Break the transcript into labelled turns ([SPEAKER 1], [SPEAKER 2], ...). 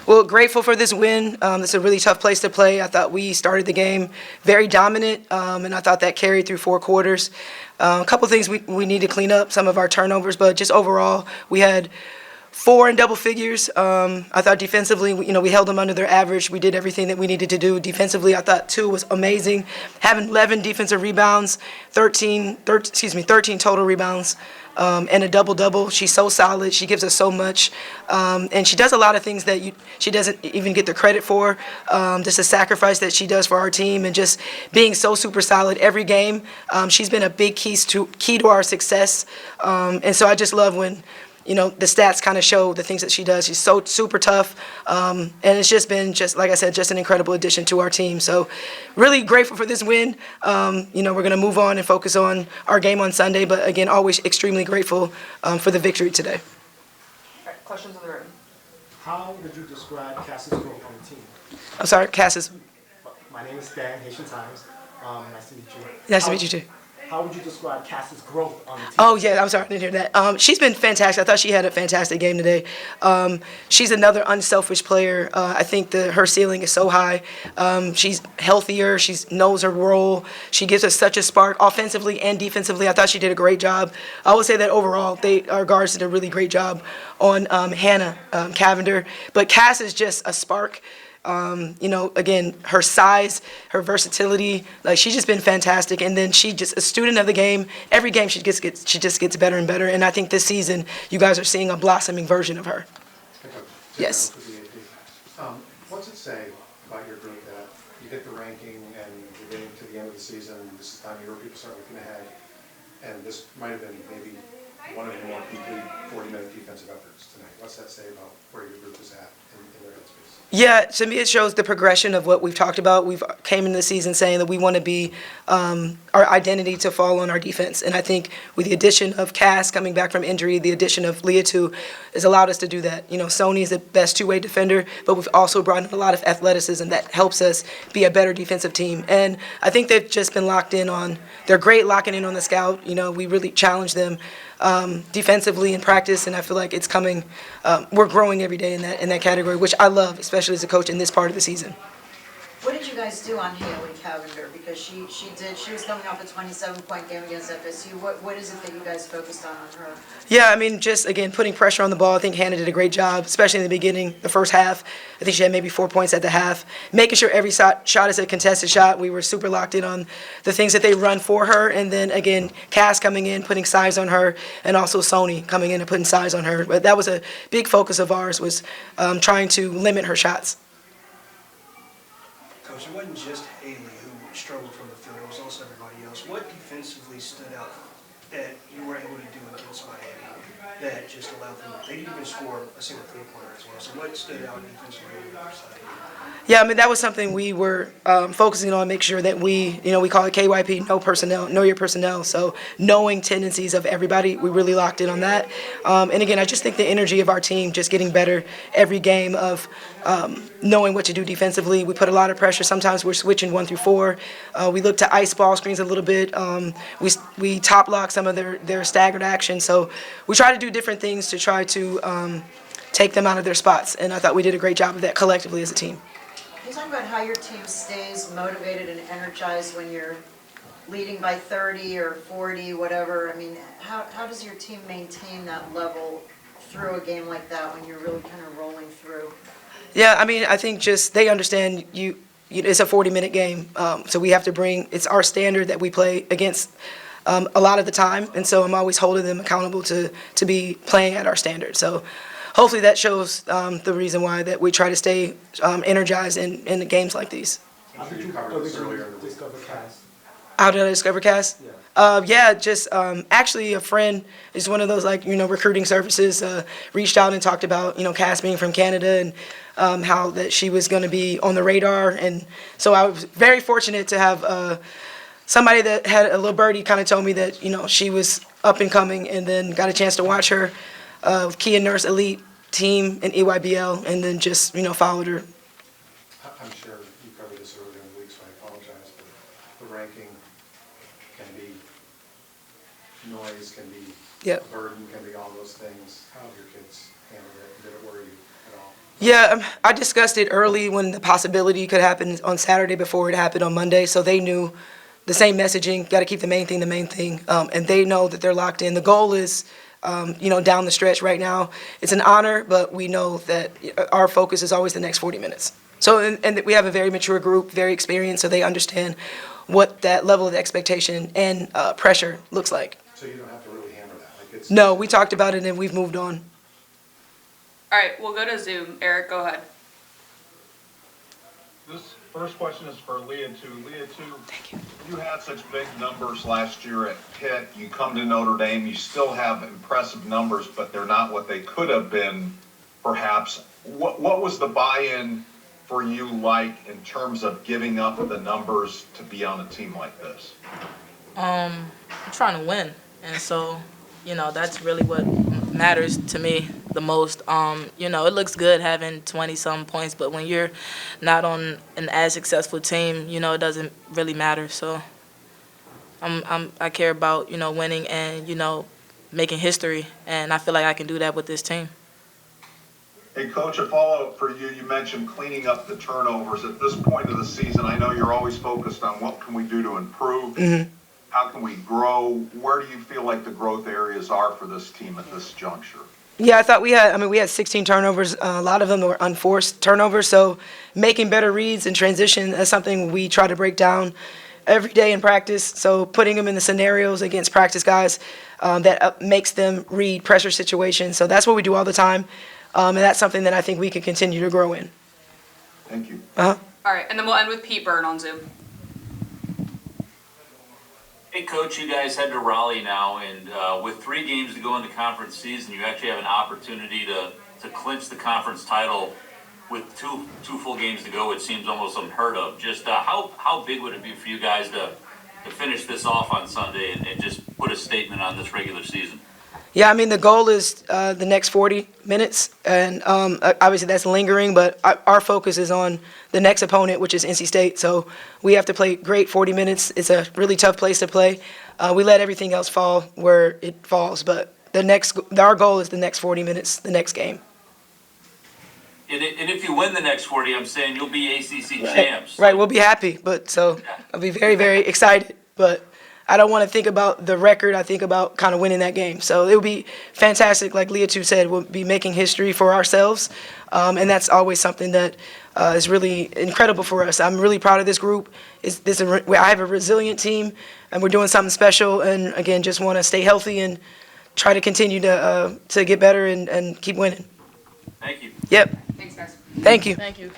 [SPEAKER 1] Well, grateful for this win. It's a really tough place to play. I thought we started the game very dominant, and I thought that carried through 4 quarters. A couple things we need to clean up, some of our turnovers, but just overall, we had 4 in double figures. I thought defensively, we held them under their average. We did everything that we needed to do. Defensively, I thought 2 was amazing. Having 11 defensive rebounds, 13 total rebounds, and a double-double. She's so solid. She gives us so much. And she does a lot of things that she doesn't even get the credit for. Just a sacrifice that she does for our team and just being so super solid every game. She's been a big key to our success. And so I just love when the stats kind of show the things that she does. She's so super tough, and it's just been, like I said, just an incredible addition to our team. So really grateful for this win. We're going to move on and focus on our game on Sunday, but again, always extremely grateful for the victory today.
[SPEAKER 2] All right, questions in the room?
[SPEAKER 3] How would you describe Cass's growth on the team?
[SPEAKER 1] I'm sorry, Cass's.
[SPEAKER 3] My name is Dan, Haitian Times. Nice to meet you.
[SPEAKER 1] Nice to meet you too.
[SPEAKER 3] How would you describe Cass's growth on the team?
[SPEAKER 1] Oh, yeah, I'm sorry, I didn't hear that. She's been fantastic. I thought she had a fantastic game today. She's another unselfish player. I think her ceiling is so high. She's healthier. She knows her role. She gives us such a spark offensively and defensively. I thought she did a great job. I would say that overall, our guards did a really great job on Hannah Cavender. But Cass is just a spark. Again, her size, her versatility, she's just been fantastic. And then she just a student of the game. Every game she just gets better and better. And I think this season you guys are seeing a blossoming version of her. Yes.
[SPEAKER 4] What's it say about your group that you hit the ranking and you're getting to the end of the season? This is time where people start looking ahead, and this might have been maybe one of the more complete 40-minute defensive efforts tonight. What's that say about where your group is at in their headspace?
[SPEAKER 1] Yeah, to me it shows the progression of what we've talked about. We've came into the season saying that we want to be our identity to fall on our defense. And I think with the addition of Cass coming back from injury, the addition of Liatu has allowed us to do that. Sony is the best two-way defender, but we've also brought in a lot of athleticism that helps us be a better defensive team. And I think they've just been they're great locking in on the scout. We really challenge them defensively in practice, and I feel like it's coming. We're growing every day in that category, which I love, especially as a coach in this part of the season.
[SPEAKER 5] What did you guys do on Niele Cavender? Because she was coming off a 27-point game against FSU. What is it that you guys focused on her?
[SPEAKER 1] Yeah, just, again, putting pressure on the ball. I think Hannah did a great job, especially in the beginning, the first half. I think she had maybe 4 points at the half. Making sure every shot is a contested shot. We were super locked in on the things that they run for her. And then, again, Cass coming in, putting size on her, and also Sony coming in and putting size on her. But that was a big focus of ours, was trying to limit her shots.
[SPEAKER 6] Coach, it wasn't just Haley who struggled from the field, it was also everybody else. What defensively stood out that you were able to do against Miami that just allowed them, they didn't even score a single three-pointer as well, so what stood out defensively on the other side?
[SPEAKER 1] Yeah, that was something we were focusing on, make sure that we call it KYP, know your personnel. So knowing tendencies of everybody, we really locked in on that. And again, I just think the energy of our team just getting better every game of knowing what to do defensively. We put a lot of pressure. Sometimes we're switching 1 through 4. We look to ice ball screens a little bit. We top lock some of their staggered action. So we try to do different things to try to take them out of their spots. And I thought we did a great job of that collectively as a team.
[SPEAKER 5] Can you talk about how your team stays motivated and energized when you're leading by 30 or 40, whatever? How does your team maintain that level through a game like that when you're really kind of rolling through?
[SPEAKER 1] Yeah, I think just they understand it's a 40-minute game, so we have to it's our standard that we play against a lot of the time, and so I'm always holding them accountable to be playing at our standard. So hopefully that shows the reason why that we try to stay energized in games like these.
[SPEAKER 4] How did you cover this earlier in the week?
[SPEAKER 3] Discover Cass?
[SPEAKER 1] How did I discover Cass? Just actually a friend is one of those recruiting services reached out and talked about Cass being from Canada and how that she was going to be on the radar, and so I was very fortunate to have somebody that had a little birdie kind of told me that she was up and coming, and then got a chance to watch her Kia Nurse Elite team in EYBL, and then just followed her.
[SPEAKER 4] I'm sure you covered this earlier in the week, so I apologize, but the ranking can be noise, can be a burden, can be all those things. How have your kids handled it? Did it worry you at all?
[SPEAKER 1] Yeah, I discussed it early when the possibility could happen on Saturday before it happened on Monday, so they knew the same messaging, got to keep the main thing, and they know that they're locked in. The goal is, down the stretch right now. It's an honor, but we know that our focus is always the next 40 minutes. So, and we have a very mature group, very experienced, so they understand what that level of expectation and pressure looks like.
[SPEAKER 4] So you don't have to really hammer that, like it's.
[SPEAKER 1] No, we talked about it and we've moved on.
[SPEAKER 2] All right, we'll go to Zoom. Eric, go ahead.
[SPEAKER 7] This first question is for Liatu. Liatu,
[SPEAKER 1] Thank you.
[SPEAKER 7] you had such big numbers last year at Pitt. You come to Notre Dame, you still have impressive numbers, but they're not what they could have been, perhaps. What was the buy-in for you like in terms of giving up the numbers to be on a team like this?
[SPEAKER 8] I'm trying to win, and so, that's really what matters to me the most. It looks good having 20-some points, but when you're not on an as successful team, it doesn't really matter. So I care about, winning and, making history, and I feel like I can do that with this team.
[SPEAKER 7] Hey, Coach, a follow-up for you. You mentioned cleaning up the turnovers. At this point of the season, I know you're always focused on what can we do to improve.
[SPEAKER 1] Mm-hmm.
[SPEAKER 7] How can we grow? Where do you feel like the growth areas are for this team at this juncture?
[SPEAKER 1] Yeah, I thought we had 16 turnovers. A lot of them were unforced turnovers. So making better reads and transition is something we try to break down every day in practice. So putting them in the scenarios against practice guys that makes them read pressure situations. So that's what we do all the time. And that's something that I think we can continue to grow in.
[SPEAKER 7] Thank you.
[SPEAKER 2] All right, and then we'll end with Pete Byrne on Zoom.
[SPEAKER 9] Hey, Coach, you guys head to Raleigh now, and with 3 games to go in the conference season, you actually have an opportunity to clinch the conference title with two full games to go. It seems almost unheard of. Just how big would it be for you guys to finish this off on Sunday and just put a statement on this regular season?
[SPEAKER 1] Yeah, the goal is the next 40 minutes, and obviously that's lingering, but our focus is on the next opponent, which is NC State. So we have to play great 40 minutes. It's a really tough place to play. We let everything else fall where it falls, but our goal is the next 40 minutes, the next game.
[SPEAKER 9] And if you win the next 40, I'm saying you'll be ACC champs.
[SPEAKER 1] Right, we'll be happy, but so I'll be very, very excited, but I don't want to think about the record. I think about kind of winning that game. So it will be fantastic. Like Liatu said, we'll be making history for ourselves. And that's always something that is really incredible for us. I'm really proud of this group. I have a resilient team, and we're doing something special. And, again, just want to stay healthy and try to continue to get better and keep winning.
[SPEAKER 9] Thank you.
[SPEAKER 1] Yep.
[SPEAKER 2] Thanks, guys.
[SPEAKER 1] Thank you.
[SPEAKER 8] Thank you.